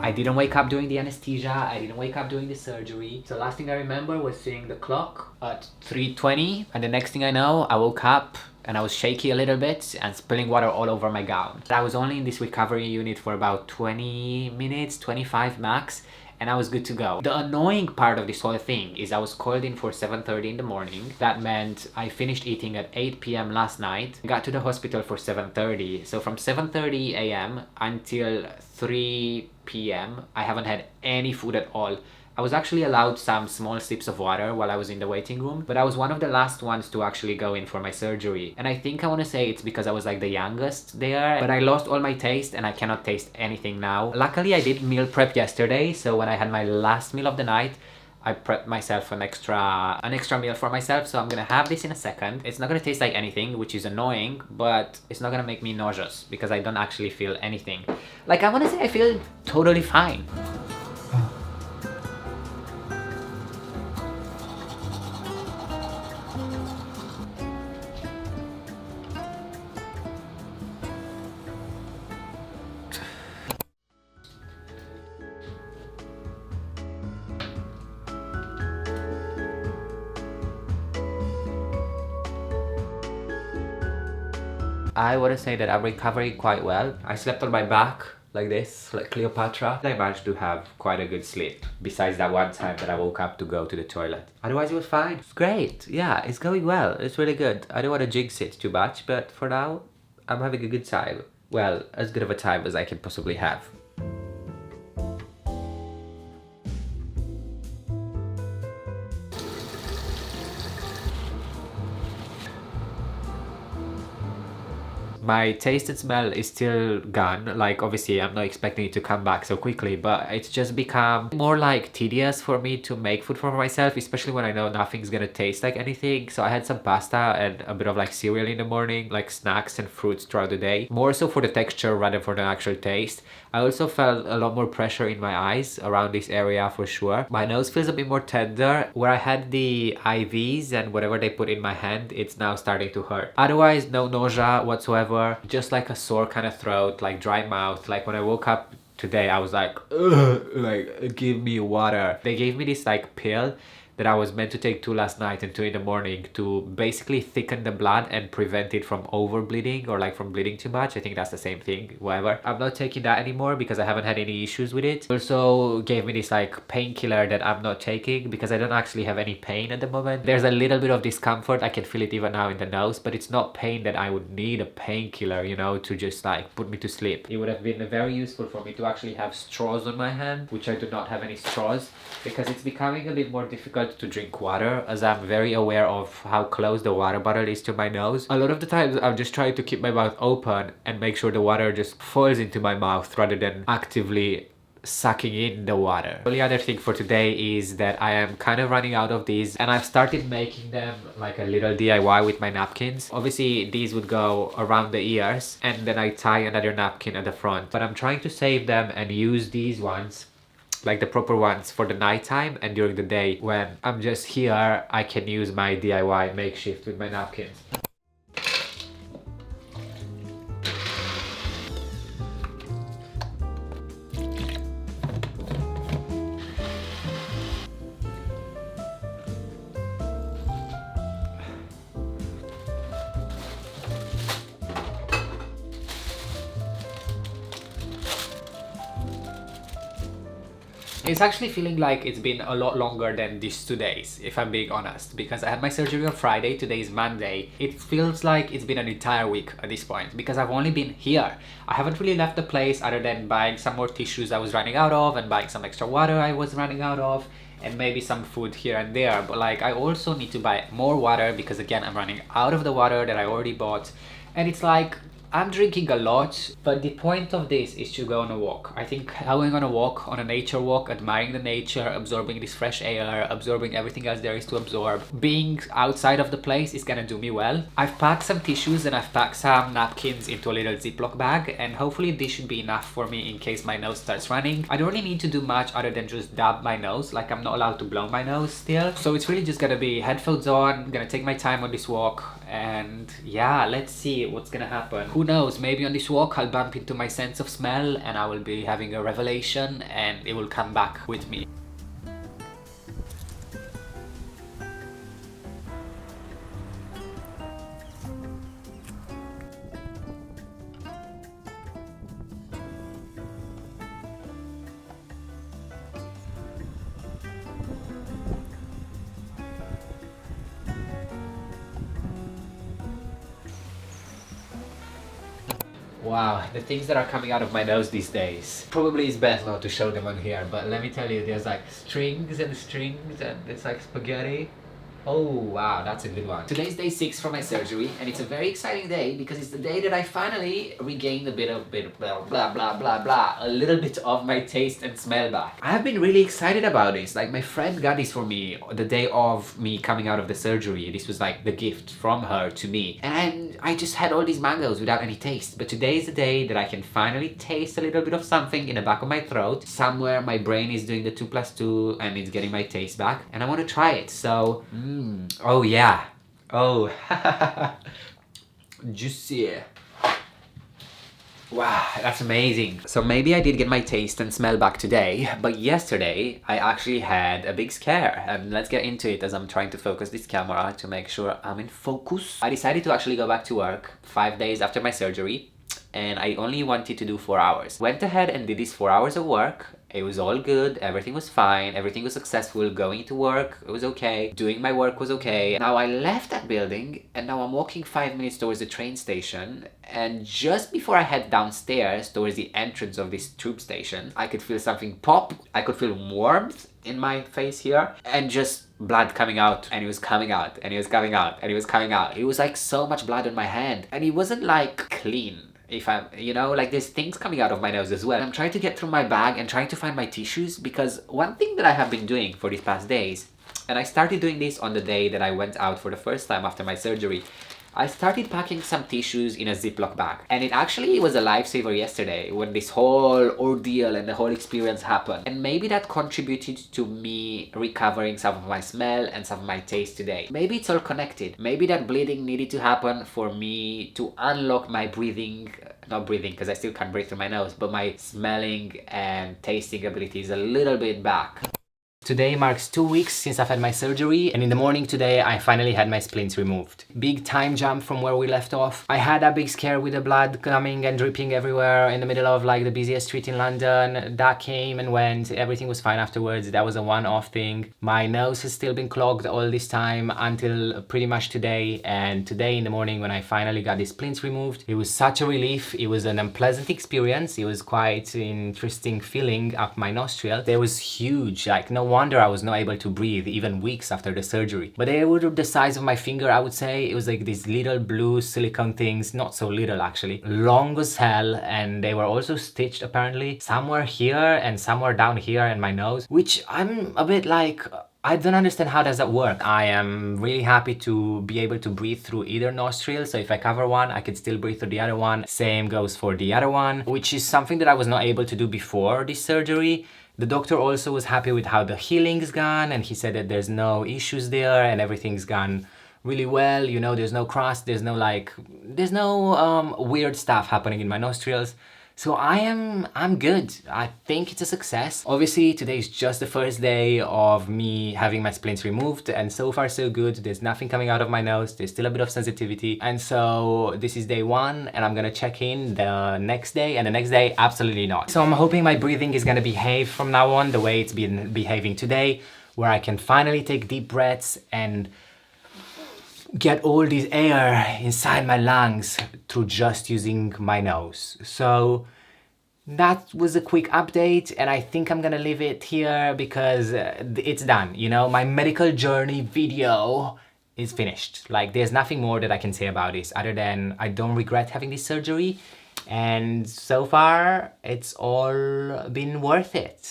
I didn't wake up during the anesthesia, I didn't wake up during the surgery. So last thing I remember was seeing the clock at 3:20, and the next thing I know, I woke up and I was shaky a little bit and spilling water all over my gown. I was only in this recovery unit for about 20 minutes, 25 max, and I was good to go. The annoying part of this whole thing is I was called in for 7:30 in the morning. That meant I finished eating at 8 p.m. last night, got to the hospital for 7:30. So from 7:30 a.m. until 3 p.m. I haven't had any food at all. I was actually allowed some small sips of water while I was in the waiting room, but I was one of the last ones to actually go in for my surgery. And I think I want to say it's because I was like the youngest there, but I lost all my taste and I cannot taste anything now. Luckily, I did meal prep yesterday, so when I had my last meal of the night, I prepped myself an extra meal for myself, so I'm gonna have this in a second. It's not gonna taste like anything, which is annoying, but it's not gonna make me nauseous because I don't actually feel anything. Like, I wanna say I feel totally fine. I want to say that I'm recovering quite well. I slept on my back like this, like Cleopatra. I managed to have quite a good sleep, besides that one time that I woke up to go to the toilet. Otherwise it was fine. It's great. Yeah, it's going well. It's really good. I don't want to jinx it too much, but for now, I'm having a good time. Well, as good of a time as I can possibly have. My taste and smell is still gone. Like, obviously I'm not expecting it to come back so quickly, but it's just become more like tedious for me to make food for myself, especially when I know nothing's gonna taste like anything. So I had some pasta and a bit of like cereal in the morning, like snacks and fruits throughout the day, more so for the texture rather for the actual taste. I also felt a lot more pressure in my eyes around this area for sure. My nose feels a bit more tender. Where I had the IVs and whatever they put in my hand, it's now starting to hurt. Otherwise, no nausea whatsoever, just like a sore kind of throat, like dry mouth. Like when I woke up today, I was like, ugh, like, give me water. They gave me this like pill that I was meant to take 2 last night and 2 in the morning to basically thicken the blood and prevent it from over bleeding or like from bleeding too much. I think that's the same thing, whatever. I'm not taking that anymore because I haven't had any issues with it. Also gave me this like painkiller that I'm not taking because I don't actually have any pain at the moment. There's a little bit of discomfort. I can feel it even now in the nose, but it's not pain that I would need a painkiller, you know, to just like put me to sleep. It would have been very useful for me to actually have straws on my hand, which I do not have any straws because it's becoming a bit more difficult to drink water as I'm very aware of how close the water bottle is to my nose. A lot of the times I'm just trying to keep my mouth open and make sure the water just falls into my mouth rather than actively sucking in the water. The only other thing for today is that I am kind of running out of these and I've started making them like a little DIY with my napkins. Obviously these would go around the ears and then I tie another napkin at the front, but I'm trying to save them and use these ones, like the proper ones, for the nighttime, and during the day when I'm just here I can use my DIY makeshift with my napkins. It's actually feeling like it's been a lot longer than these 2 days, if I'm being honest, because I had my surgery on Friday, today is Monday. It feels like it's been an entire week at this point because I've only been here. I haven't really left the place other than buying some more tissues I was running out of and buying some extra water I was running out of and maybe some food here and there. But like, I also need to buy more water because again, I'm running out of the water that I already bought. And it's like, I'm drinking a lot, but the point of this is to go on a walk. I think going on a walk, on a nature walk, admiring the nature, absorbing this fresh air, absorbing everything else there is to absorb, being outside of the place is gonna do me well. I've packed some tissues and I've packed some napkins into a little Ziploc bag, and hopefully this should be enough for me in case my nose starts running. I don't really need to do much other than just dab my nose, like I'm not allowed to blow my nose still. So it's really just gonna be headphones on, I'm gonna take my time on this walk, and yeah, let's see what's gonna happen. Who who knows, maybe on this walk I'll bump into my sense of smell and I will be having a revelation and it will come back with me. Wow, the things that are coming out of my nose these days. Probably it's best not to show them on here, but let me tell you, there's like strings and strings and it's like spaghetti. Oh wow, that's a good one. Today's day 6 for my surgery and it's a very exciting day because it's the day that I finally regained a bit blah blah blah blah blah, a little bit of my taste and smell back. I have been really excited about this. Like my friend got this for me the day of me coming out of the surgery. This was like the gift from her to me. And I just had all these mangoes without any taste. But today is the day that I can finally taste a little bit of something in the back of my throat. Somewhere my brain is doing the 2 plus 2 and it's getting my taste back. And I want to try it. So, oh yeah. Oh, juicy. Wow, that's amazing. So maybe I did get my taste and smell back today, but yesterday I actually had a big scare. And let's get into it as I'm trying to focus this camera to make sure I'm in focus. I decided to actually go back to work 5 days after my surgery and I only wanted to do 4 hours. Went ahead and did these 4 hours of work. It was all good, everything was fine, everything was successful, going to work, it was okay, doing my work was okay. Now I left that building and now I'm walking 5 minutes towards the train station, and just before I head downstairs towards the entrance of this tube station, I could feel something pop, I could feel warmth in my face here, and just blood coming out, and it was coming out, and it was coming out, and it was coming out. It was like so much blood on my hand, and it wasn't like clean. If I'm, you know, like there's things coming out of my nose as well. I'm trying to get through my bag and trying to find my tissues, because one thing that I have been doing for these past days, and I started doing this on the day that I went out for the first time after my surgery, I started packing some tissues in a Ziploc bag. And it actually was a lifesaver yesterday when this whole ordeal and the whole experience happened. And maybe that contributed to me recovering some of my smell and some of my taste today. Maybe it's all connected. Maybe that bleeding needed to happen for me to unlock my breathing, not breathing because I still can't breathe through my nose, but my smelling and tasting abilities a little bit back. Today marks 2 weeks since I've had my surgery, and in the morning today I finally had my splints removed. Big time jump from where we left off. I had a big scare with the blood coming and dripping everywhere in the middle of like the busiest street in London. That came and went, everything was fine afterwards. That was a one-off thing. My nose has still been clogged all this time until pretty much today, and today in the morning when I finally got the splints removed, it was such a relief. It was an unpleasant experience. It was quite interesting feeling up my nostril. There was huge, like no wonder I was not able to breathe even weeks after the surgery. But they were the size of my finger, I would say. It was like these little blue silicone things, not so little actually, long as hell, and they were also stitched apparently somewhere here and somewhere down here in my nose, which I'm a bit like, I don't understand how does that work. I am really happy to be able to breathe through either nostril, so if I cover one, I can still breathe through the other one. Same goes for the other one, which is something that I was not able to do before this surgery. The doctor also was happy with how the healing's gone, and he said that there's no issues there and everything's gone really well. You know, there's no crust, there's no weird stuff happening in my nostrils. So I'm good. I think it's a success. Obviously, today is just the first day of me having my splints removed, and so far so good. There's nothing coming out of my nose. There's still a bit of sensitivity. And so this is day 1, and I'm gonna check in the next day, and the next day, absolutely not. So I'm hoping my breathing is gonna behave from now on the way it's been behaving today, where I can finally take deep breaths and get all this air inside my lungs through just using my nose. So that was a quick update, and I think I'm gonna leave it here because it's done. You know, my medical journey video is finished. Like, there's nothing more that I can say about this other than I don't regret having this surgery, and so far it's all been worth it.